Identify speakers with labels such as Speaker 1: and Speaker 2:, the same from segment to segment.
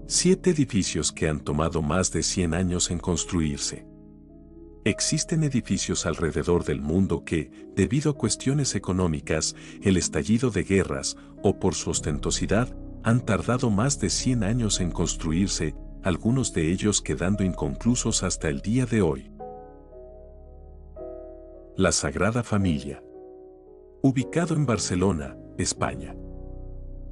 Speaker 1: 7 edificios que han tomado más de 100 años en construirse. Existen edificios alrededor del mundo que, debido a cuestiones económicas, el estallido de guerras o por su ostentosidad, han tardado más de 100 años en construirse, algunos de ellos quedando inconclusos hasta el día de hoy. La Sagrada Familia. Ubicado en Barcelona, España.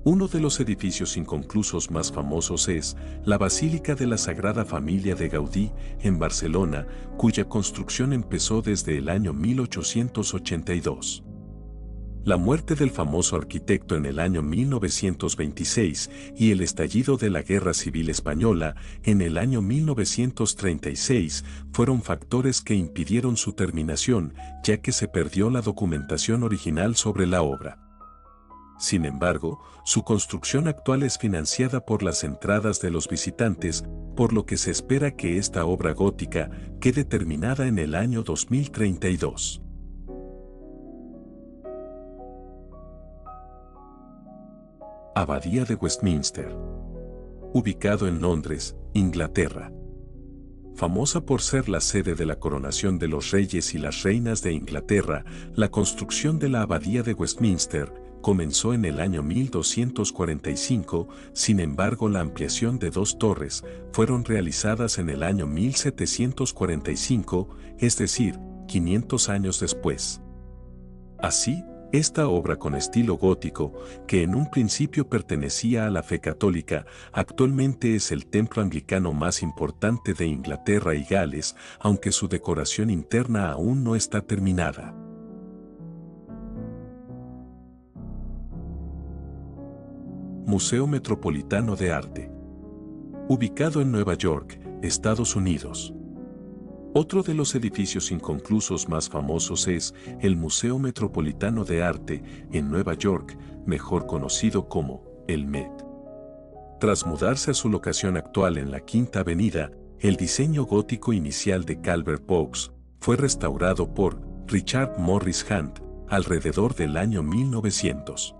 Speaker 1: Uno de los edificios inconclusos más famosos es la Basílica de la Sagrada Familia de Gaudí, en Barcelona, cuya construcción empezó desde el año 1882. La muerte del famoso arquitecto en el año 1926 y el estallido de la Guerra Civil Española en el año 1936 fueron factores que impidieron su terminación, ya que se perdió la documentación original sobre la obra. Sin embargo, su construcción actual es financiada por las entradas de los visitantes, por lo que se espera que esta obra gótica quede terminada en el año 2032. Abadía de Westminster. Ubicado en Londres, Inglaterra. Famosa por ser la sede de la coronación de los reyes y las reinas de Inglaterra, la construcción de la Abadía de Westminster comenzó en el año 1245, sin embargo la ampliación de 2 torres fueron realizadas en el año 1745, es decir, 500 años después. Así, esta obra con estilo gótico, que en un principio pertenecía a la fe católica, actualmente es el templo anglicano más importante de Inglaterra y Gales, aunque su decoración interna aún no está terminada. Museo Metropolitano de Arte. Ubicado en Nueva York, Estados Unidos. Otro de los edificios inconclusos más famosos es el Museo Metropolitano de Arte en Nueva York, mejor conocido como el Met. Tras mudarse a su locación actual en la Quinta Avenida, el diseño gótico inicial de Calvert Vaux fue restaurado por Richard Morris Hunt alrededor del año 1900.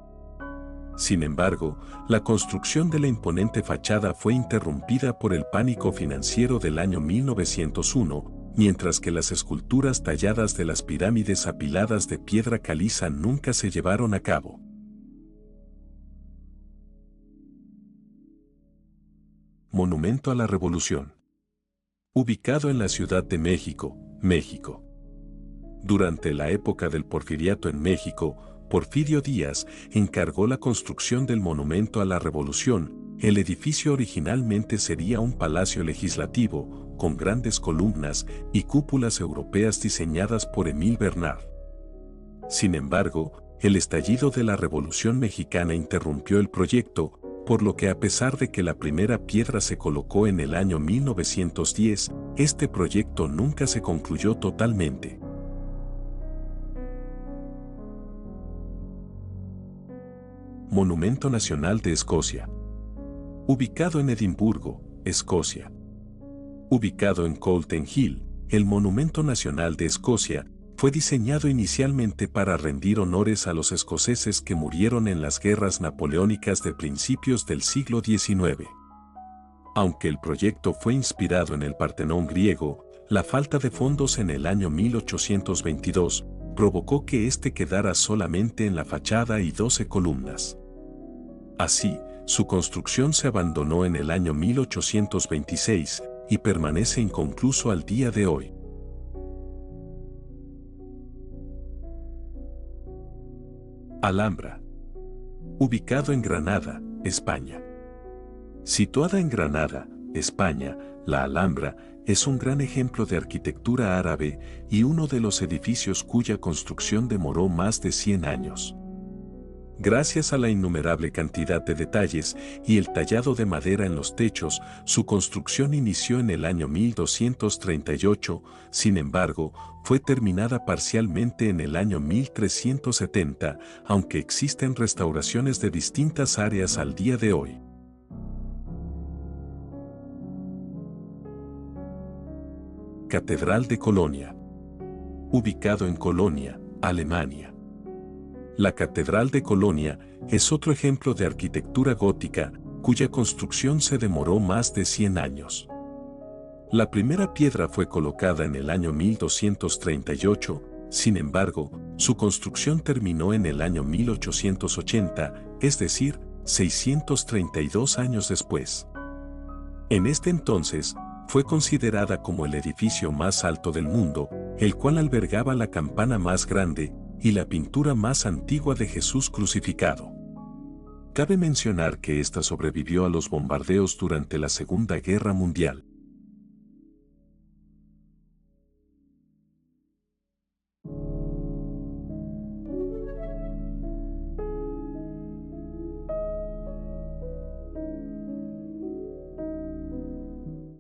Speaker 1: Sin embargo, la construcción de la imponente fachada fue interrumpida por el pánico financiero del año 1901, mientras que las esculturas talladas de las pirámides apiladas de piedra caliza nunca se llevaron a cabo. Monumento a la Revolución. Ubicado en la Ciudad de México, México. Durante la época del Porfiriato en México, Porfirio Díaz encargó la construcción del Monumento a la Revolución. El edificio originalmente sería un palacio legislativo, con grandes columnas y cúpulas europeas diseñadas por Émile Bernard. Sin embargo, el estallido de la Revolución Mexicana interrumpió el proyecto, por lo que a pesar de que la primera piedra se colocó en el año 1910, este proyecto nunca se concluyó totalmente. Monumento Nacional de Escocia. Ubicado en Edimburgo, Escocia. Ubicado en Calton Hill, el Monumento Nacional de Escocia fue diseñado inicialmente para rendir honores a los escoceses que murieron en las guerras napoleónicas de principios del siglo XIX. Aunque el proyecto fue inspirado en el Partenón griego, la falta de fondos en el año 1822 provocó que éste quedara solamente en la fachada y 12 columnas. Así, su construcción se abandonó en el año 1826 y permanece inconcluso al día de hoy. Alhambra. Ubicado en Granada, España. Situada en Granada, España, la Alhambra es un gran ejemplo de arquitectura árabe y uno de los edificios cuya construcción demoró más de 100 años. Gracias a la innumerable cantidad de detalles y el tallado de madera en los techos, su construcción inició en el año 1238, sin embargo, fue terminada parcialmente en el año 1370, aunque existen restauraciones de distintas áreas al día de hoy. Catedral de Colonia. Ubicado en Colonia, Alemania. La Catedral de Colonia es otro ejemplo de arquitectura gótica, cuya construcción se demoró más de 100 años. La primera piedra fue colocada en el año 1238, sin embargo, su construcción terminó en el año 1880, es decir, 632 años después. En este entonces, fue considerada como el edificio más alto del mundo, el cual albergaba la campana más grande y la pintura más antigua de Jesús crucificado. Cabe mencionar que ésta sobrevivió a los bombardeos durante la Segunda Guerra Mundial.